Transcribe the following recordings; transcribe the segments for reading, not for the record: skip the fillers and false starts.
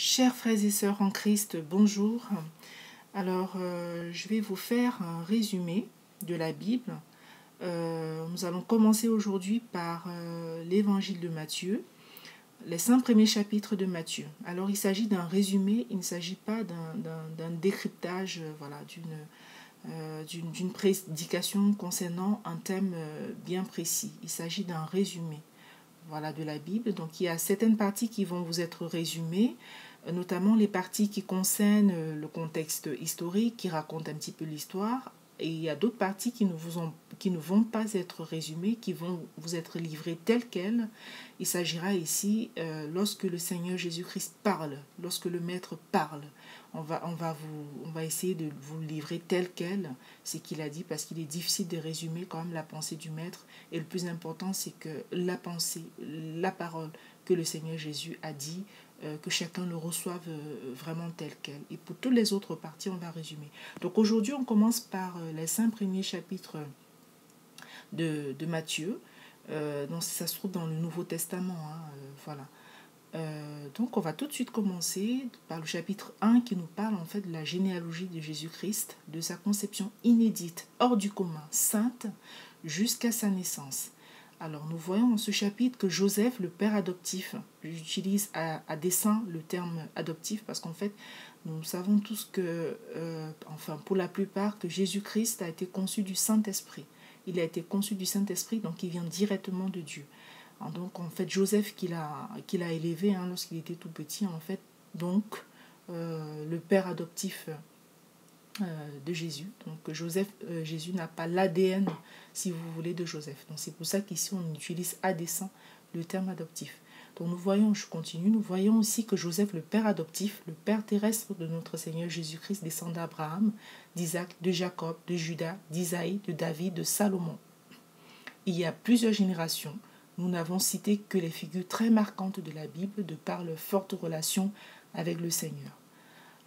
Chers frères et sœurs en Christ, bonjour. Alors, je vais vous faire un résumé de la Bible. Nous allons commencer aujourd'hui par l'évangile de Matthieu, les 5 premiers chapitres de Matthieu. Alors, il s'agit d'un résumé, il ne s'agit pas d'un décryptage, d'une prédication concernant un thème bien précis. Il s'agit d'un résumé de la Bible. Donc, il y a certaines parties qui vont vous être résumées, notamment les parties qui concernent le contexte historique, qui racontent un petit peu l'histoire. Et il y a d'autres parties qui ne vont pas être résumées, qui vont vous être livrées telles quelles. Il s'agira ici, lorsque le Seigneur Jésus-Christ parle, lorsque le Maître parle, on va essayer de vous livrer tel quel ce qu'il a dit, parce qu'il est difficile de résumer quand même la pensée du Maître. Et le plus important, c'est que la pensée, la parole que le Seigneur Jésus a dit, que chacun le reçoive vraiment tel quel. Et pour toutes les autres parties, on va résumer. Donc aujourd'hui, on commence par les 5 premiers chapitres de Matthieu. Donc ça se trouve dans le Nouveau Testament. Donc on va tout de suite commencer par le chapitre 1 qui nous parle en fait de la généalogie de Jésus-Christ, de sa conception inédite, hors du commun, sainte, jusqu'à sa naissance. Alors nous voyons dans ce chapitre que Joseph, le père adoptif, j'utilise à dessein le terme adoptif parce qu'en fait nous savons tous que, pour la plupart, que Jésus-Christ a été conçu du Saint-Esprit. Il a été conçu du Saint-Esprit, donc il vient directement de Dieu. Donc en fait Joseph qu'il a élevé lorsqu'il était tout petit, en fait, donc le père adoptif de Jésus. Donc Jésus n'a pas l'ADN, si vous voulez, de Joseph. Donc c'est pour ça qu'ici on utilise à dessein le terme adoptif. Donc nous voyons aussi que Joseph, le père adoptif, le père terrestre de notre Seigneur Jésus-Christ, descend d'Abraham, d'Isaac, de Jacob, de Judas, d'Isaïe, de David, de Salomon. Il y a plusieurs générations. Nous n'avons cité que les figures très marquantes de la Bible de par leur forte relation avec le Seigneur.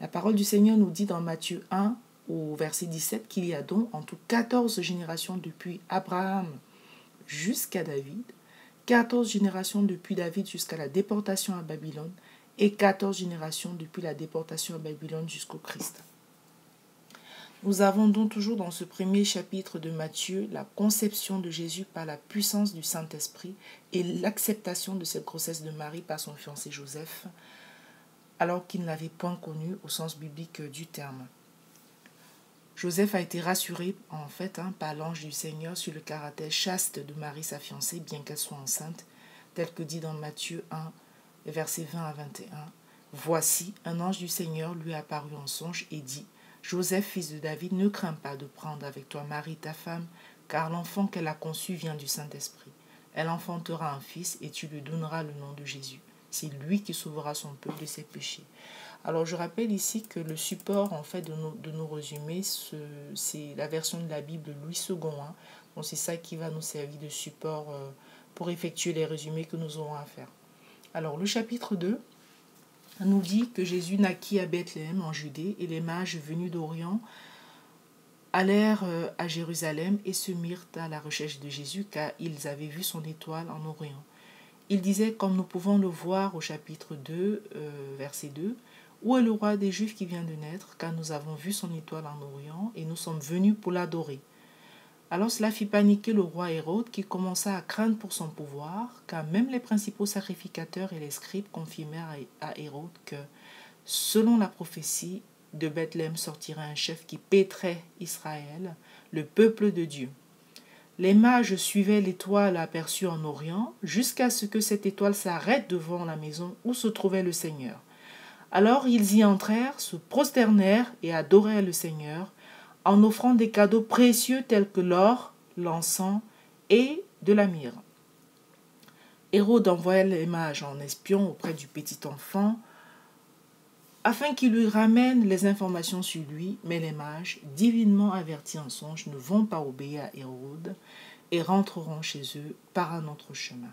La parole du Seigneur nous dit dans Matthieu 1 au verset 17 qu'il y a donc en tout 14 générations depuis Abraham jusqu'à David, 14 générations depuis David jusqu'à la déportation à Babylone et 14 générations depuis la déportation à Babylone jusqu'au Christ. Nous avons donc toujours dans ce premier chapitre de Matthieu la conception de Jésus par la puissance du Saint-Esprit et l'acceptation de cette grossesse de Marie par son fiancé Joseph, alors qu'il ne l'avait point connu au sens biblique du terme. Joseph a été rassuré en fait par l'ange du Seigneur sur le caractère chaste de Marie, sa fiancée, bien qu'elle soit enceinte, tel que dit dans Matthieu 1, versets 20 à 21. « Voici, un ange du Seigneur lui apparut en songe et dit, Joseph, fils de David, ne crains pas de prendre avec toi Marie, ta femme, car l'enfant qu'elle a conçu vient du Saint-Esprit. Elle enfantera un fils et tu lui donneras le nom de Jésus. C'est lui qui sauvera son peuple de ses péchés. » Alors je rappelle ici que le support en fait de nos résumés, c'est la version de la Bible de Louis II. Donc c'est ça qui va nous servir de support pour effectuer les résumés que nous aurons à faire. Alors le chapitre 2 nous dit que Jésus naquit à Bethléem en Judée et les mages venus d'Orient allèrent à Jérusalem et se mirent à la recherche de Jésus car ils avaient vu son étoile en Orient. Il disait, comme nous pouvons le voir au chapitre 2, verset 2, « Où est le roi des Juifs qui vient de naître, car nous avons vu son étoile en Orient et nous sommes venus pour l'adorer. » Alors cela fit paniquer le roi Hérode qui commença à craindre pour son pouvoir, car même les principaux sacrificateurs et les scribes confirmèrent à Hérode que, selon la prophétie, de Bethléem sortirait un chef qui paîtrait Israël, le peuple de Dieu. Les mages suivaient l'étoile aperçue en Orient jusqu'à ce que cette étoile s'arrête devant la maison où se trouvait le Seigneur. Alors ils y entrèrent, se prosternèrent et adorèrent le Seigneur en offrant des cadeaux précieux tels que l'or, l'encens et de la myrrhe. Hérode envoya les mages en espion auprès du petit enfant afin qu'il lui ramène les informations sur lui, mais les mages, divinement avertis en songe, ne vont pas obéir à Hérode et rentreront chez eux par un autre chemin.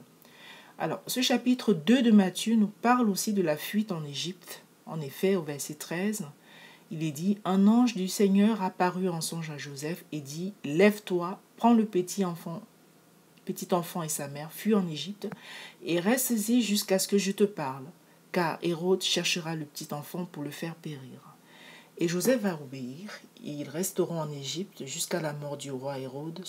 Alors, ce chapitre 2 de Matthieu nous parle aussi de la fuite en Égypte. En effet, au verset 13, il est dit « Un ange du Seigneur apparut en songe à Joseph et dit « Lève-toi, prends le petit enfant et sa mère, fuis en Égypte et reste-y jusqu'à ce que je te parle. car Hérode cherchera le petit enfant pour le faire périr. Et Joseph va obéir, et ils resteront en Égypte jusqu'à la mort du roi Hérode.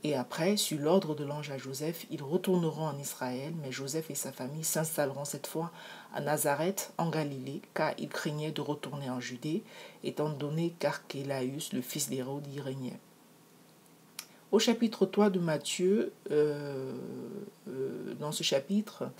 Et après, sur l'ordre de l'ange à Joseph, ils retourneront en Israël, mais Joseph et sa famille s'installeront cette fois à Nazareth, en Galilée, car ils craignaient de retourner en Judée, étant donné qu'Archélaüs, le fils d'Hérode, y régnait. Au chapitre 3 de Matthieu, dans ce chapitre,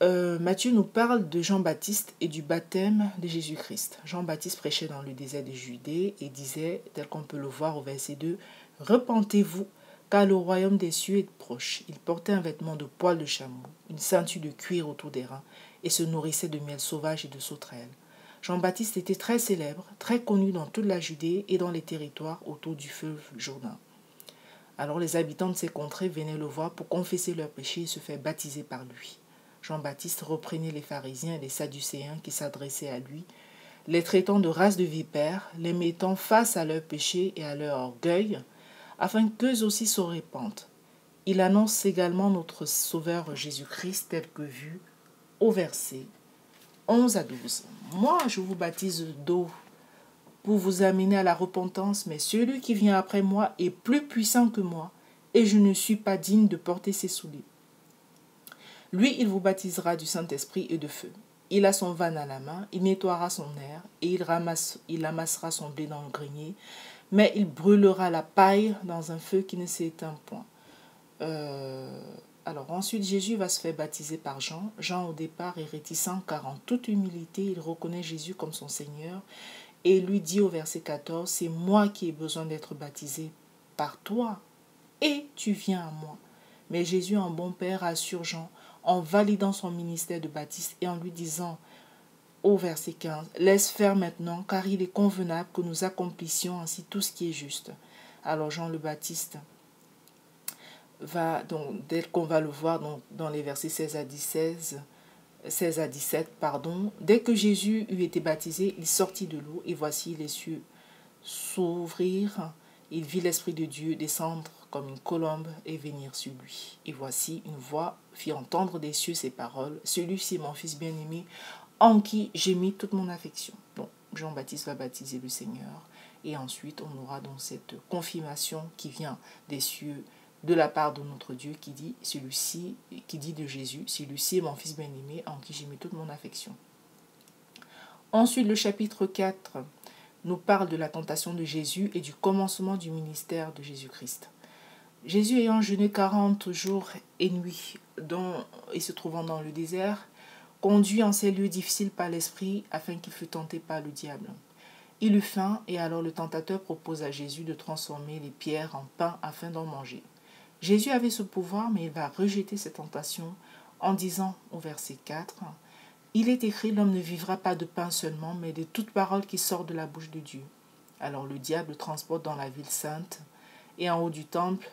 Matthieu nous parle de Jean-Baptiste et du baptême de Jésus-Christ. Jean-Baptiste prêchait dans le désert de Judée et disait, tel qu'on peut le voir au verset 2, « Repentez-vous, car le royaume des cieux est proche. » Il portait un vêtement de poil de chameau, une ceinture de cuir autour des reins, et se nourrissait de miel sauvage et de sauterelles. Jean-Baptiste était très célèbre, très connu dans toute la Judée et dans les territoires autour du fleuve Jourdain. Alors les habitants de ces contrées venaient le voir pour confesser leurs péchés et se faire baptiser par lui. Jean-Baptiste reprenait les pharisiens et les sadducéens qui s'adressaient à lui, les traitant de race de vipères, les mettant face à leurs péchés et à leur orgueil, afin qu'eux aussi se répandent. Il annonce également notre Sauveur Jésus-Christ tel que vu au verset 11 à 12. « Moi, je vous baptise d'eau pour vous amener à la repentance, mais celui qui vient après moi est plus puissant que moi, et je ne suis pas digne de porter ses souliers. Lui, il vous baptisera du Saint-Esprit et de feu. Il a son van à la main, il nettoiera son aire, et il amassera son blé dans le grenier, mais il brûlera la paille dans un feu qui ne s'éteint point. » Alors ensuite, Jésus va se faire baptiser par Jean. Jean, au départ, est réticent, car en toute humilité, il reconnaît Jésus comme son Seigneur, et lui dit au verset 14, « C'est moi qui ai besoin d'être baptisé par toi, et tu viens à moi. » Mais Jésus, en bon père, assure Jean, en validant son ministère de baptiste et en lui disant au verset 15, « Laisse faire maintenant, car il est convenable que nous accomplissions ainsi tout ce qui est juste. » Alors Jean le Baptiste va, donc, dès qu'on va le voir dans les versets 16 à 17, dès que Jésus eut été baptisé, il sortit de l'eau, et voici les cieux s'ouvrirent. Il vit l'Esprit de Dieu descendre comme une colombe et venir sur lui. Et voici une voix fit entendre des cieux ces paroles, « Celui-ci est mon Fils bien-aimé, en qui j'ai mis toute mon affection. » Donc Jean-Baptiste va baptiser le Seigneur, et ensuite on aura donc cette confirmation qui vient des cieux, de la part de notre Dieu qui dit de Jésus, « Celui-ci est mon Fils bien-aimé, en qui j'ai mis toute mon affection. » Ensuite, le chapitre 4 nous parle de la tentation de Jésus et du commencement du ministère de Jésus-Christ. Jésus ayant jeûné 40 jours et nuits et se trouvant dans le désert, conduit en ces lieux difficiles par l'Esprit afin qu'il fût tenté par le diable. Il eut faim et alors le tentateur propose à Jésus de transformer les pierres en pain afin d'en manger. Jésus avait ce pouvoir, mais il va rejeter cette tentation en disant au verset 4, « Il est écrit, l'homme ne vivra pas de pain seulement, mais de toute parole qui sort de la bouche de Dieu. » Alors le diable le transporte dans la ville sainte, et en haut du temple,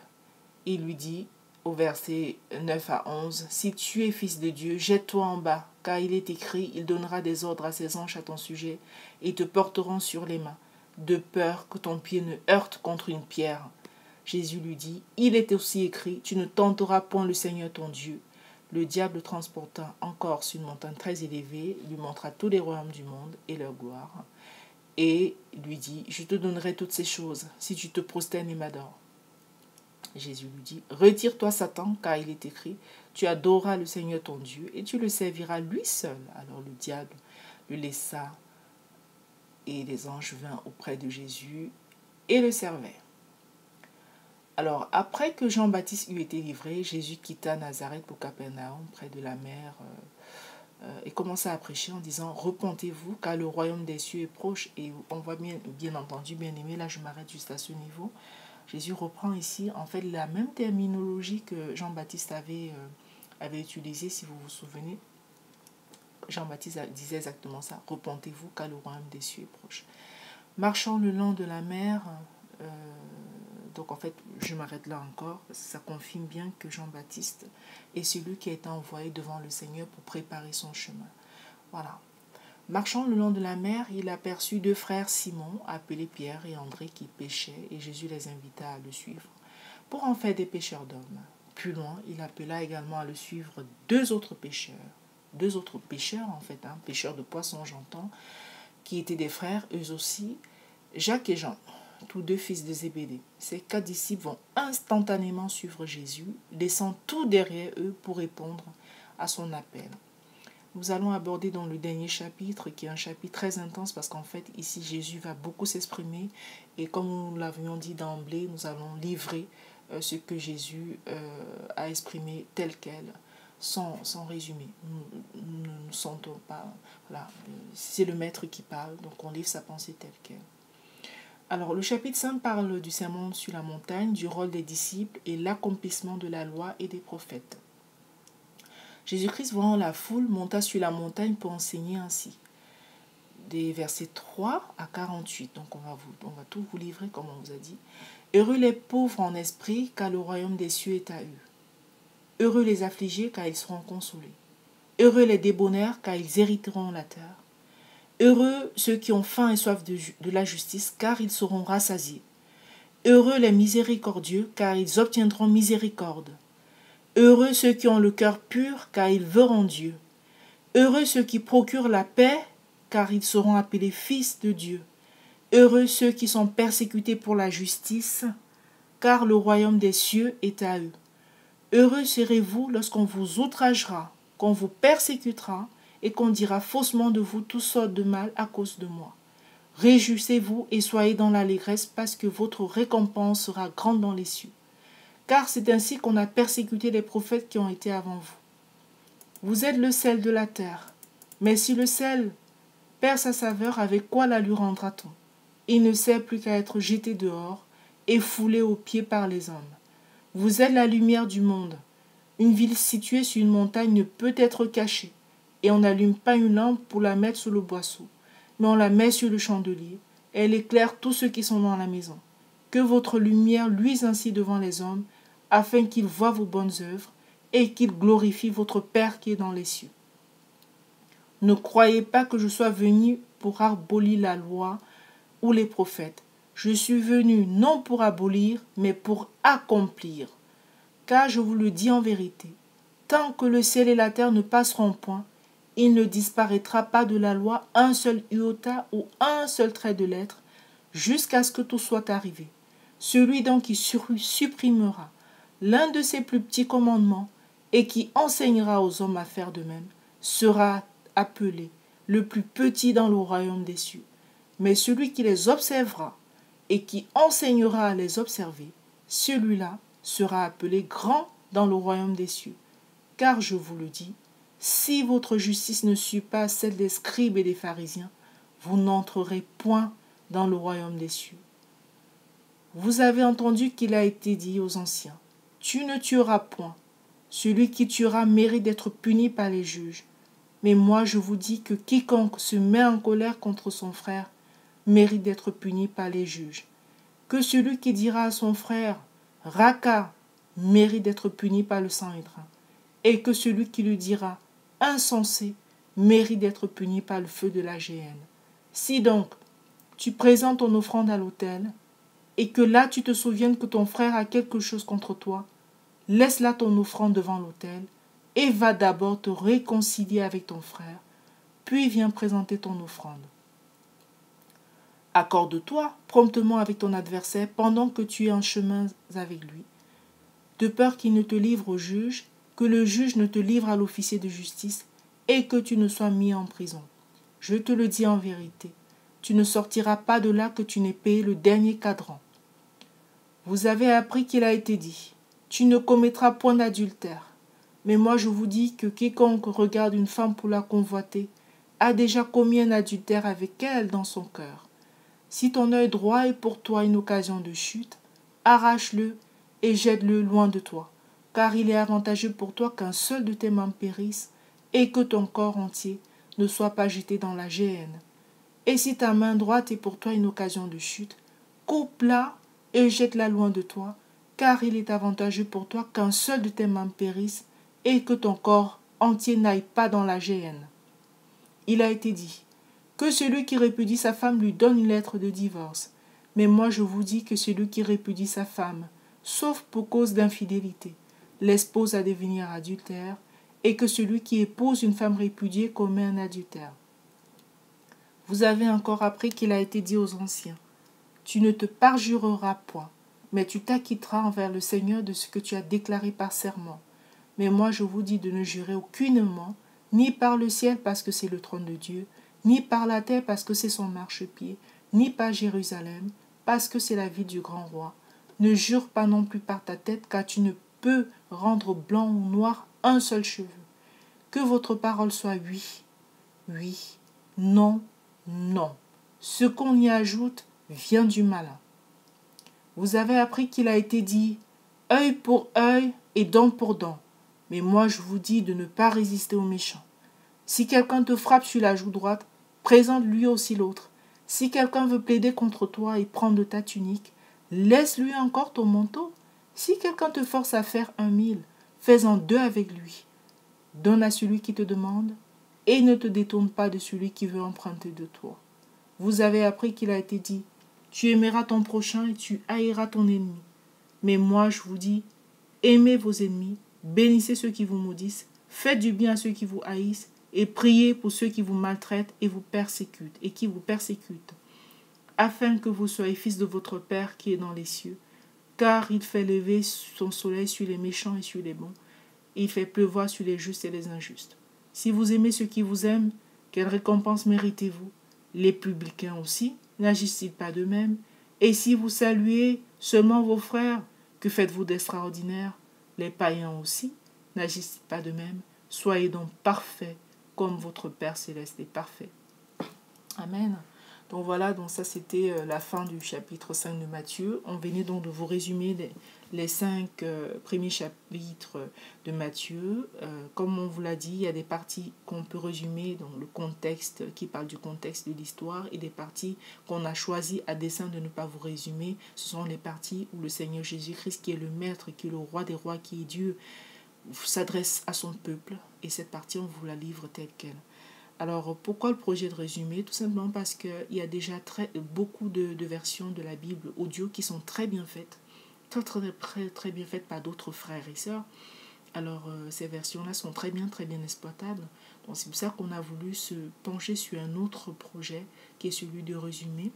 il lui dit au verset 9 à 11, « Si tu es fils de Dieu, jette-toi en bas, car il est écrit, il donnera des ordres à ses anges à ton sujet, et ils te porteront sur les mains, de peur que ton pied ne heurte contre une pierre. » Jésus lui dit, « Il est aussi écrit, tu ne tenteras point le Seigneur ton Dieu. » Le diable le transporta encore sur une montagne très élevée, lui montra tous les royaumes du monde et leur gloire, et lui dit, « Je te donnerai toutes ces choses, si tu te prosternes et m'adores. » Jésus lui dit, « Retire-toi Satan, car il est écrit, tu adoreras le Seigneur ton Dieu, et tu le serviras lui seul. » Alors le diable le laissa, et les anges vinrent auprès de Jésus et le servaient. Alors, après que Jean-Baptiste eut été livré, Jésus quitta Nazareth pour Capernaum, près de la mer, et commença à prêcher en disant, « Repentez-vous, car le royaume des cieux est proche. » Et on voit bien entendu, bien aimé, là je m'arrête juste à ce niveau. Jésus reprend ici, en fait, la même terminologie que Jean-Baptiste avait utilisée, si vous vous souvenez. Jean-Baptiste disait exactement ça, « Repentez-vous, car le royaume des cieux est proche. » Marchant le long de la mer, donc en fait, je m'arrête là encore, parce que ça confirme bien que Jean-Baptiste est celui qui a été envoyé devant le Seigneur pour préparer son chemin. Voilà. Marchant le long de la mer, il aperçut 2 frères Simon, appelés Pierre et André, qui pêchaient, et Jésus les invita à le suivre, pour en faire des pêcheurs d'hommes. Plus loin, il appela également à le suivre 2 autres pêcheurs, deux autres pêcheurs, en fait, pêcheurs de poissons, j'entends, qui étaient des frères, eux aussi, Jacques et Jean, tous deux fils de Zébédée. Ces 4 disciples vont instantanément suivre Jésus, laissant tout derrière eux pour répondre à son appel. Nous allons aborder dans le dernier chapitre, qui est un chapitre très intense, parce qu'en fait, ici, Jésus va beaucoup s'exprimer. Et comme nous l'avions dit d'emblée, nous allons livrer ce que Jésus a exprimé tel quel, sans résumé. Nous ne sentons pas. Voilà, c'est le maître qui parle, donc on livre sa pensée telle quelle. Alors, le chapitre 5 parle du sermon sur la montagne, du rôle des disciples et l'accomplissement de la loi et des prophètes. Jésus-Christ, voyant la foule, monta sur la montagne pour enseigner ainsi. Des versets 3 à 48. Donc, on va tout vous livrer, comme on vous a dit. Heureux les pauvres en esprit, car le royaume des cieux est à eux. Heureux les affligés, car ils seront consolés. Heureux les débonnaires, car ils hériteront la terre. Heureux ceux qui ont faim et soif de la justice, car ils seront rassasiés. Heureux les miséricordieux, car ils obtiendront miséricorde. Heureux ceux qui ont le cœur pur, car ils verront Dieu. Heureux ceux qui procurent la paix, car ils seront appelés fils de Dieu. Heureux ceux qui sont persécutés pour la justice, car le royaume des cieux est à eux. Heureux serez-vous lorsqu'on vous outragera, qu'on vous persécutera, et qu'on dira faussement de vous toutes sortes de mal à cause de moi. Réjouissez-vous et soyez dans l'allégresse, parce que votre récompense sera grande dans les cieux. Car c'est ainsi qu'on a persécuté les prophètes qui ont été avant vous. Vous êtes le sel de la terre. Mais si le sel perd sa saveur, avec quoi la lui rendra-t-on? Il ne sert plus qu'à être jeté dehors et foulé aux pieds par les hommes. Vous êtes la lumière du monde. Une ville située sur une montagne ne peut être cachée, et on n'allume pas une lampe pour la mettre sous le boisseau, mais on la met sur le chandelier, et elle éclaire tous ceux qui sont dans la maison. Que votre lumière luise ainsi devant les hommes, afin qu'ils voient vos bonnes œuvres et qu'ils glorifient votre Père qui est dans les cieux. Ne croyez pas que je sois venu pour abolir la loi ou les prophètes. Je suis venu non pour abolir, mais pour accomplir. Car je vous le dis en vérité, tant que le ciel et la terre ne passeront point, il ne disparaîtra pas de la loi un seul iota ou un seul trait de lettre, jusqu'à ce que tout soit arrivé. Celui donc qui supprimera l'un de ces plus petits commandements et qui enseignera aux hommes à faire de même, sera appelé le plus petit dans le royaume des cieux. Mais celui qui les observera et qui enseignera à les observer, celui-là sera appelé grand dans le royaume des cieux. Car je vous le dis, si votre justice ne suit pas celle des scribes et des pharisiens, vous n'entrerez point dans le royaume des cieux. Vous avez entendu qu'il a été dit aux anciens, « Tu ne tueras point. Celui qui tuera mérite d'être puni par les juges. Mais moi je vous dis que quiconque se met en colère contre son frère mérite d'être puni par les juges. Que celui qui dira à son frère, « Raka » mérite d'être puni par le Sanhédrin. Et que celui qui lui dira, « Insensé » mérite d'être puni par le feu de la géhenne. Si donc tu présentes ton offrande à l'autel, et que là tu te souviennes que ton frère a quelque chose contre toi, laisse là ton offrande devant l'autel, et va d'abord te réconcilier avec ton frère, puis viens présenter ton offrande. Accorde-toi promptement avec ton adversaire pendant que tu es en chemin avec lui, de peur qu'il ne te livre au juge, que le juge ne te livre à l'officier de justice, et que tu ne sois mis en prison. Je te le dis en vérité, tu ne sortiras pas de là que tu n'aies payé le dernier cadran. Vous avez appris qu'il a été dit, tu ne commettras point d'adultère. Mais moi je vous dis que quiconque regarde une femme pour la convoiter a déjà commis un adultère avec elle dans son cœur. Si ton œil droit est pour toi une occasion de chute, arrache-le et jette-le loin de toi, car il est avantageux pour toi qu'un seul de tes membres périsse et que ton corps entier ne soit pas jeté dans la géhenne. Et si ta main droite est pour toi une occasion de chute, coupe-la et jette-la loin de toi, car il est avantageux pour toi qu'un seul de tes membres périsse et que ton corps entier n'aille pas dans la géhenne. Il a été dit que celui qui répudie sa femme lui donne une lettre de divorce. Mais moi je vous dis que celui qui répudie sa femme, sauf pour cause d'infidélité, l'expose à devenir adultère, et que celui qui épouse une femme répudiée commet un adultère. Vous avez encore appris qu'il a été dit aux anciens, tu ne te parjureras point, mais tu t'acquitteras envers le Seigneur de ce que tu as déclaré par serment. Mais moi je vous dis de ne jurer aucunement, ni par le ciel parce que c'est le trône de Dieu, ni par la terre parce que c'est son marchepied, ni par Jérusalem parce que c'est la ville du grand roi. Ne jure pas non plus par ta tête, car tu ne peux rendre blanc ou noir un seul cheveu. Que votre parole soit oui, oui, non, non. Ce qu'on y ajoute vient du malin. Vous avez appris qu'il a été dit « œil pour œil et dent pour dent ». Mais moi je vous dis de ne pas résister aux méchants. Si quelqu'un te frappe sur la joue droite, présente-lui aussi l'autre. Si quelqu'un veut plaider contre toi et prendre ta tunique, laisse-lui encore ton manteau. Si quelqu'un te force à faire 1000, fais-en 2 avec lui. Donne à celui qui te demande et ne te détourne pas de celui qui veut emprunter de toi. Vous avez appris qu'il a été dit, tu aimeras ton prochain et tu haïras ton ennemi. Mais moi je vous dis, aimez vos ennemis, bénissez ceux qui vous maudissent, faites du bien à ceux qui vous haïssent et priez pour ceux qui vous maltraitent et qui vous persécutent, afin que vous soyez fils de votre Père qui est dans les cieux, car il fait lever son soleil sur les méchants et sur les bons, et il fait pleuvoir sur les justes et les injustes. Si vous aimez ceux qui vous aiment, quelle récompense méritez-vous? Les publicains aussi, n'agissent-ils pas de même? Et si vous saluez seulement vos frères, que faites-vous d'extraordinaire? Les païens aussi, n'agissent-ils pas de même? Soyez donc parfaits, comme votre Père céleste est parfait. Amen. Donc voilà, donc ça c'était la fin du chapitre 5 de Matthieu. On venait donc de vous résumer les 5 premiers chapitres de Matthieu. Comme on vous l'a dit, il y a des parties qu'on peut résumer dans le contexte, qui parle du contexte de l'histoire, et des parties qu'on a choisi à dessein de ne pas vous résumer. Ce sont les parties où le Seigneur Jésus-Christ, qui est le Maître, qui est le Roi des rois, qui est Dieu, s'adresse à son peuple. Et cette partie, on vous la livre telle qu'elle. Alors, pourquoi le projet de résumé? Tout simplement parce qu'il y a déjà beaucoup de versions de la Bible audio qui sont très bien faites, très bien faites par d'autres frères et sœurs. Alors, ces versions-là sont très bien exploitables. Donc, c'est pour ça qu'on a voulu se pencher sur un autre projet qui est celui de résumé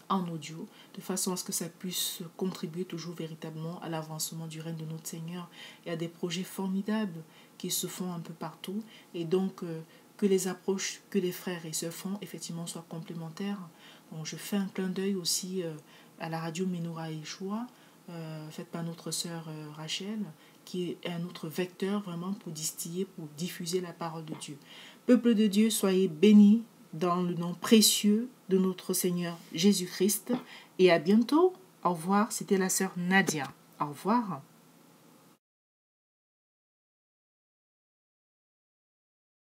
en audio, de façon à ce que ça puisse contribuer toujours véritablement à l'avancement du règne de notre Seigneur. Il y a des projets formidables qui se font un peu partout, et donc que les approches que les frères et sœurs font effectivement soient complémentaires. Donc, je fais un clin d'œil aussi à la radio Menorah et Yeshua, faite par notre sœur Rachel, qui est un autre vecteur vraiment pour distiller, pour diffuser la parole de Dieu. Peuple de Dieu, soyez bénis dans le nom précieux de notre Seigneur Jésus-Christ, et à bientôt. Au revoir, c'était la sœur Nadia. Au revoir.